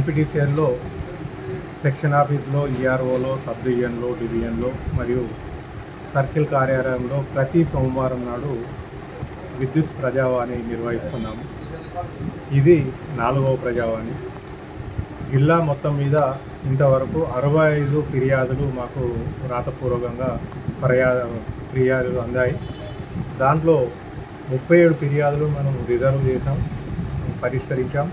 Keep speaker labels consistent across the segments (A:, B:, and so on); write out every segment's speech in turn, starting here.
A: ఎన్పిటిసిఎల్లో section ఆఫీస్లో, ఈఆర్ఓలో, sub డివిజన్లో, డివిజన్లో మరియు సర్కిల్ కార్యాలయంలో ప్రతి సోమవారం నాడు విద్యుత్ ప్రజావాణి నిర్వహిస్తున్నాము. ఇది 4వ ప్రజావాణి. జిల్లా మొత్తం మీద ఇంతవరకు 65 ఫిర్యాదులు మాకు రాతపూర్వకంగా ఫిర్యాదులు అందాయి. దాంట్లో 37 ఫిర్యాదులు మనం రిజర్వ్ చేసాం, పరిష్కరించాం.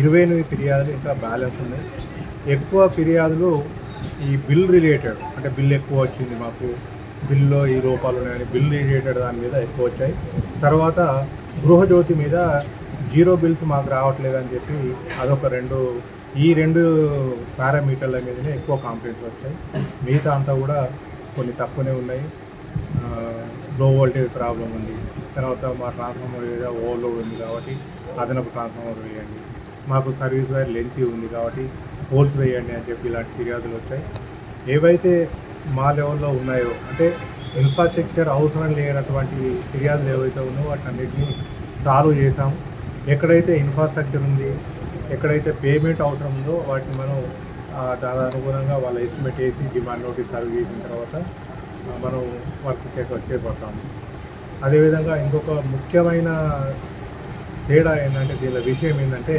A: 28 ఫిర్యాదులు ఇంకా బ్యాలెన్స్ ఉన్నాయి. ఎక్కువ ఫిర్యాదులు ఈ బిల్ రిలేటెడ్, అంటే బిల్ ఎక్కువ వచ్చింది, మాకు బిల్లో ఈ లోపాలు ఉన్నాయని బిల్ రిలేటెడ్ దాని మీద ఎక్కువ వచ్చాయి. తర్వాత గృహజ్యోతి మీద 0 బిల్స్ మాకు రావట్లేదని చెప్పి అదొక ఈ రెండు పారామీటర్ల మీదనే ఎక్కువ కంప్లైంట్స్ వచ్చాయి. మిగతా అంతా కూడా కొన్ని తక్కువనే ఉన్నాయి. లో వోల్టేజ్ ప్రాబ్లం ఉంది, తర్వాత మా ట్రాన్స్ఫార్మర్ మీద ఓవర్లోడ్ ఉంది కాబట్టి అదనపు ట్రాన్స్ఫార్మర్ వేయండి, మాకు సర్వీస్ వైర్ లెంతీ ఉంది కాబట్టి పోల్స్ వేయండి అని చెప్పి ఇలాంటి ఫిర్యాదులు వచ్చాయి. ఏవైతే మా లెవెల్లో ఉన్నాయో, అంటే ఇన్ఫ్రాస్ట్రక్చర్ అవసరం లేనటువంటి ఫిర్యాదులు ఏవైతే ఉన్నాయో వాటి అన్నింటినీ సాల్వ్ చేసాం. ఎక్కడైతే ఇన్ఫ్రాస్ట్రక్చర్ ఉంది, ఎక్కడైతే పేమెంట్ అవసరం ఉందో వాటిని మనం దాని అనుగుణంగా వాళ్ళ ఎస్టిమేట్ వేసి డిమాండ్ నోటీస్ సర్వ్ చేసిన తర్వాత మనం వర్క్ చేపడతాము. అదేవిధంగా ఇంకొక ముఖ్యమైన తేడా ఏంటంటే, దీని విషయం ఏంటంటే,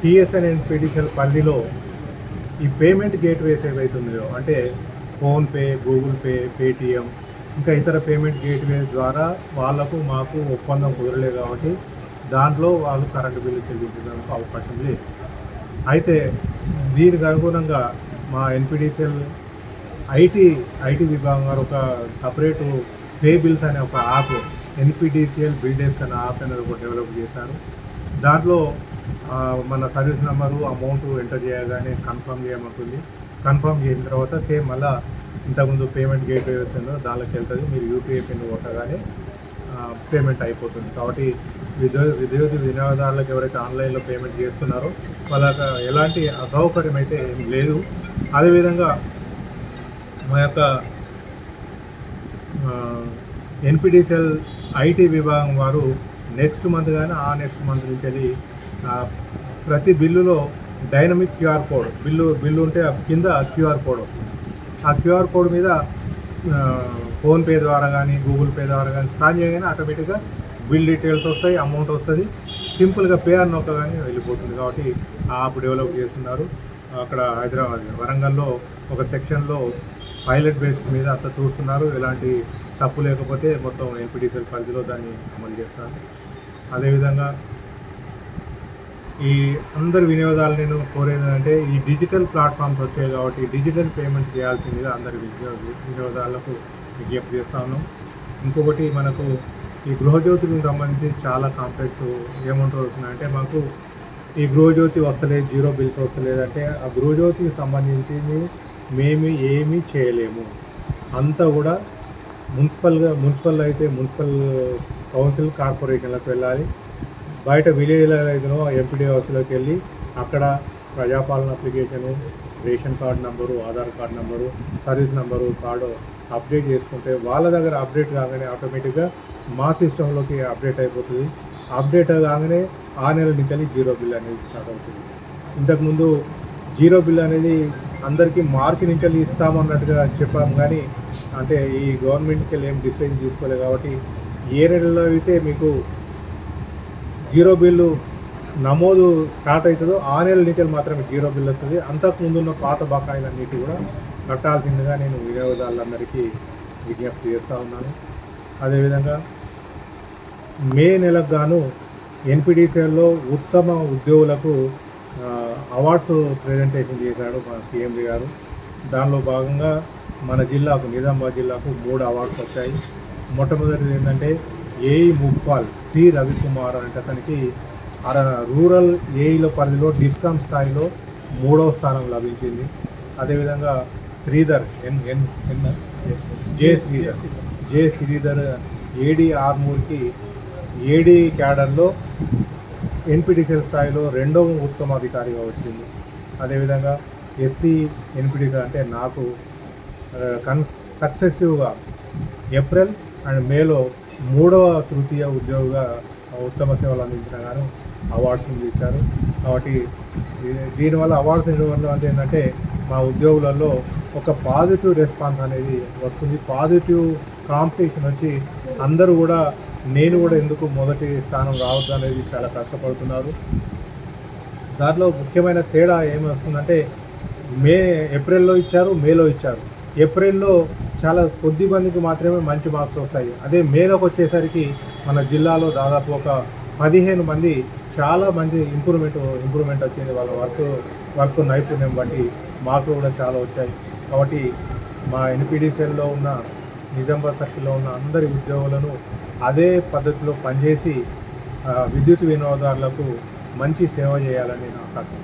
A: టీఎస్ఎన్ ఎన్పిటిసిఎల్ పరిధిలో ఈ పేమెంట్ గేట్వేస్ ఏవైతే ఉన్నాయో, అంటే ఫోన్పే, గూగుల్ పే, పేటిఎం, ఇంకా ఇతర పేమెంట్ గేట్వే ద్వారా మాకు ఒప్పందం కుదరలేదు కాబట్టి దాంట్లో వాళ్ళు కరెంటు బిల్లు చెల్లించడానికి అవకాశం లేదు. అయితే దీనికి అనుగుణంగా మా ఎన్పిటిసిఎల్ ఐటీ విభాగం గారు ఒక సపరేటు పే బిల్స్ అనే ఒక యాప్, ఎన్పిటిసిఎల్ బిల్ డెస్క్ అనే యాప్ అనేది ఒక డెవలప్ చేశారు. దాంట్లో మన సర్వీస్ నెంబరు, అమౌంట్ ఎంటర్ చేయగానే కన్ఫర్మ్ చేయమంటుంది. కన్ఫర్మ్ చేసిన తర్వాత సేమ్ మళ్ళీ ఇంతకుముందు పేమెంట్ గేట్వే వచ్చిందో దానిలోకి వెళ్తుంది. మీరు యూపీఐ పిన్ కొట్టగానే పేమెంట్ అయిపోతుంది. కాబట్టి విద్యుత్ వినియోగదారులకు ఎవరైతే ఆన్లైన్లో పేమెంట్ చేస్తున్నారో వాళ్ళకి ఎలాంటి అసౌకర్యం అయితే ఏం లేదు. అదేవిధంగా మా యొక్క ఎన్పిటిసిఎల్ ఐటీ విభాగం వారు నెక్స్ట్ మంత్ కానీ నెక్స్ట్ మంత్ నుంచి వెళ్ళి ప్రతి బిల్లులో డైనమిక్ క్యూఆర్ కోడ్, బిల్లు ఉంటే కింద క్యూఆర్ కోడ్ వస్తుంది. ఆ క్యూఆర్ కోడ్ మీద ఫోన్పే ద్వారా కానీ గూగుల్ పే ద్వారా కానీ స్కాన్ చేయగానే ఆటోమేటిక్గా బిల్ డీటెయిల్స్ వస్తాయి, అమౌంట్ వస్తుంది. సింపుల్గా పే అని నొక్కగానే వెళ్ళిపోతుంది. కాబట్టి ఆ యాప్ డెవలప్ చేస్తున్నారు. అక్కడ వరంగల్లో ఒక సెక్షన్లో పైలట్ బేస్ మీద అంత చూస్తున్నారు. ఎలాంటి తప్పు లేకపోతే మొత్తం ఎన్పిటిసిఎల్ పరిధిలో దాన్ని అమలు చేస్తారు. అదేవిధంగా ఈ అందరు వినియోగదారులు నేను కోరేది అంటే, ఈ డిజిటల్ ప్లాట్ఫామ్స్ వచ్చాయి కాబట్టి డిజిటల్ పేమెంట్ చేయాల్సిందిగా అందరి వినియోగదారులకు విజ్ఞప్తి చేస్తా ఉన్నాం. ఇంకొకటి, మనకు ఈ గృహజ్యోతికి సంబంధించి చాలా కాంప్లెక్స్ ఏమంటూ వస్తున్నాయంటే, మాకు ఈ గృహజ్యోతి వస్తలేదు, 0 బిల్స్ వస్తలేదంటే ఆ గృహజ్యోతికి సంబంధించి మేము ఏమీ చేయలేము. అంతా కూడా మున్సిపల్ అయితే మున్సిపల్ కౌన్సిల్, కార్పొరేషన్లకు వెళ్ళాలి. బయట విలేజ్లో అయితేనో ఎంపీడీ హౌస్లోకి వెళ్ళి అక్కడ ప్రజాపాలన application, ration card number, Aadhaar card number, service number, card update చేసుకుంటే వాళ్ళ దగ్గర అప్డేట్ కాగానే ఆటోమేటిక్గా మా సిస్టంలోకి అప్డేట్ అయిపోతుంది. అప్డేట్ కాగానే ఆ నెల నుంచి 0 బిల్ అనేది స్టార్ట్ అవుతుంది. ఇంతకుముందు 0 బిల్ అనేది అందరికీ మార్చి నుంచి ఇస్తామన్నట్టుగా చెప్పాము, కానీ అంటే ఈ గవర్నమెంట్కి వెళ్ళి ఏం డిసిజన్ తీసుకోలేదు కాబట్టి ఏ నెలలో అయితే మీకు 0 బిల్లు నమోదు స్టార్ట్ అవుతుందో ఆ నెల నుంచి మాత్రమే 0 బిల్ వస్తుంది. అంతకుముందు ఉన్న పాత బకాయిలన్నిటి కూడా కట్టాల్సిందిగా నేను వినియోగదారులందరికీ విజ్ఞప్తి చేస్తూ ఉన్నాను. అదేవిధంగా మే నెలకు గాను ఎన్పిటిసిఎల్లో ఉత్తమ ఉద్యోగులకు అవార్డ్స్ ప్రజెంటేషన్ చేశాడు మన సీఎండీ గారు. దానిలో భాగంగా మన జిల్లాకు, నిజామాబాద్ జిల్లాకు 3 అవార్డ్స్ వచ్చాయి. మొట్టమొదటిది ఏంటంటే ఏఈ ముప్పాల్ టి రవికుమార్ అంటే అతనికి రూరల్ ఏఈల పరిధిలో డిస్కామ్ స్థాయిలో 3వ స్థానం లభించింది. అదేవిధంగా శ్రీధర్ జే శ్రీధర్ ఏడీ ఆర్మూర్కి ఏడీ క్యాడర్లో ఎన్పిటిసిఎల్ స్థాయిలో 2వ ఉత్తమ అధికారిగా వచ్చింది. అదేవిధంగా ఎస్సీ ఎన్పిటిసిఎల్ అంటే నాకు సక్సెసివ్గా ఏప్రిల్ అండ్ మేలో 3వ తృతీయ ఉద్యోగిగా ఉత్తమ సేవలు అందించిన గాను అవార్డ్స్ ఇచ్చారు. కాబట్టి దీనివల్ల అవార్డ్స్ ఇవ్వడం వల్ల ఏంటంటే మా ఉద్యోగులలో ఒక పాజిటివ్ రెస్పాన్స్ అనేది వస్తుంది. పాజిటివ్ కాంపిటీషన్ వచ్చి అందరూ కూడా నేను కూడా ఎందుకు మొదటి స్థానం రావద్దు అనేది చాలా కష్టపడుతున్నారు. దాంట్లో ముఖ్యమైన తేడా ఏమొస్తుందంటే ఏప్రిల్లో ఇచ్చారు, మేలో ఇచ్చారు. ఏప్రిల్లో చాలా కొద్ది మందికి మాత్రమే మంచి మార్క్స్ వస్తాయి. అదే మేలోకి వచ్చేసరికి మన జిల్లాలో దాదాపు ఒక 15 మంది చాలా మంచి ఇంప్రూవ్మెంట్ వచ్చింది. వాళ్ళ వర్క్ నైపుణ్యం బట్టి మార్కులు కూడా చాలా వచ్చాయి. కాబట్టి మా ఎన్పీడీసీఎల్లో ఉన్న నిజామాబాద్ సర్కిల్లో ఉన్న అందరి ఉద్యోగులను అదే పద్ధతిలో పనిచేసి విద్యుత్ వినియోగదారులకు మంచి సేవ చేయాలని నా ఆకాంక్ష.